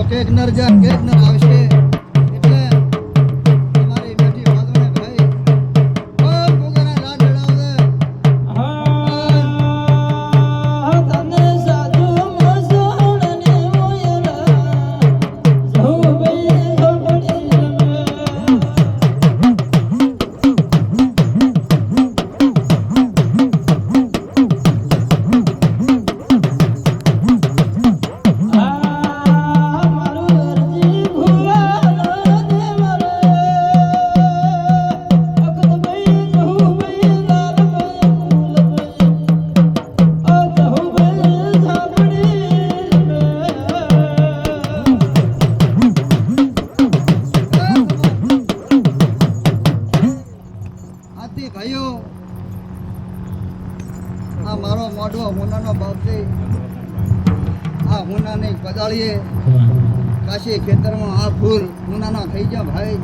cake નર જા cake નર આવશે એટલે તમારી બેટી વાદોને ભાઈ ઓ ગોગરા લાડ લડાવશે હા તને સાધુ મસોણને મોયલા સૌ ભાઈ ખોડી આથી ભાઈઓ આ મારો મોઢો હુનાનો બાપ છે આ હુનાની કદાળીએ કાશી ખેતરમાં આ ફૂલ હુનાના થઈ ગયા ભાઈ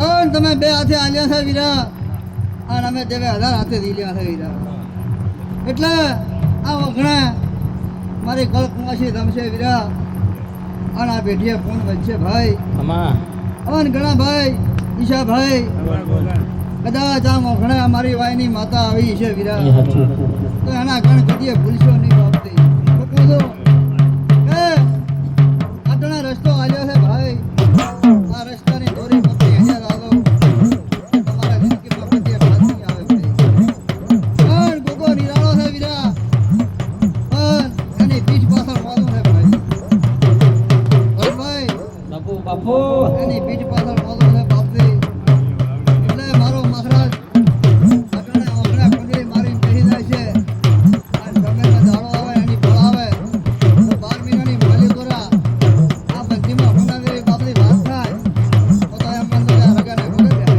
અને તમે બે હાથે આલ્યા છે વીરા અને અમે દેવે 1000 હાથે દીલ્યા છે વીરા એટલે આ વખણે મારી કળકુંવાસી ધમશે વીરા અને આ પેઢીએ ફોન વચ્ચે ભાઈ અમન ઘણા ભાઈ ઈશાભાઈ કદાચ આ મોખણે અમારી વાયની માતા આવી છે વીરા તો એના ગણ કદીએ ભૂલશો નહીં બાપતી આટણા રસ્તો આવ્યો છે ભાઈ આ રસ્તાની દોરી મતી હજાર આવો તમારા જિંદગીમાં કદીએ ભાત નહીં આવે ભાઈ પણ ગોગો નિરાળો છે વીરા પણ એની પીઠ પાછળ વાળો છે ભાઈ ભાઈ બાપુ એની પીઠ પાછળ વાળો છે બાપતી એટલે મારો મહારાજ આટણે ઓગણા કુંડળી મારી બેહી જાય છે અને ગમે તે દાડો આવે એની ફળ આવે તો 12 મહિનાની માલી ગોરા આ બધીમાં હોનાવી બાપડી વાત થાય તો એમ બંધ રગાને ભોગે જાય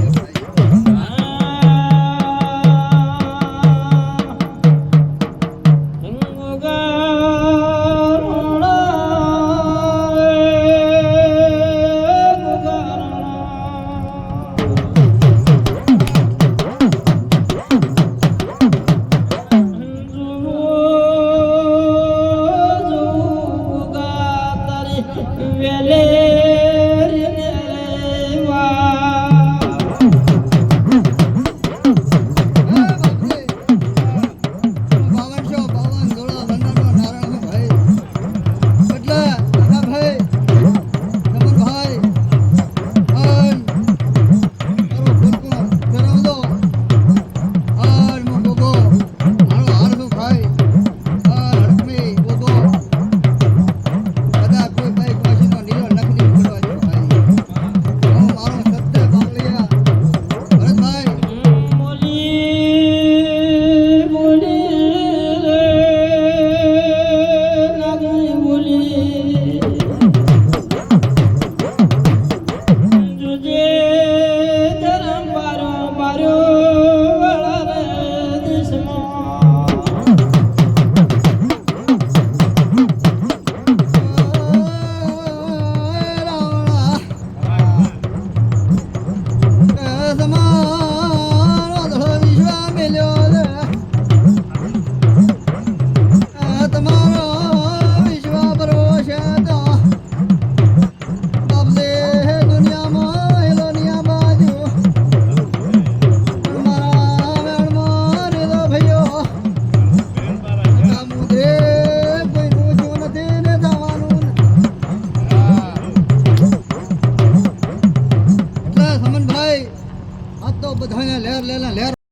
ભાઈ બધાને લહેર લેલા લહેર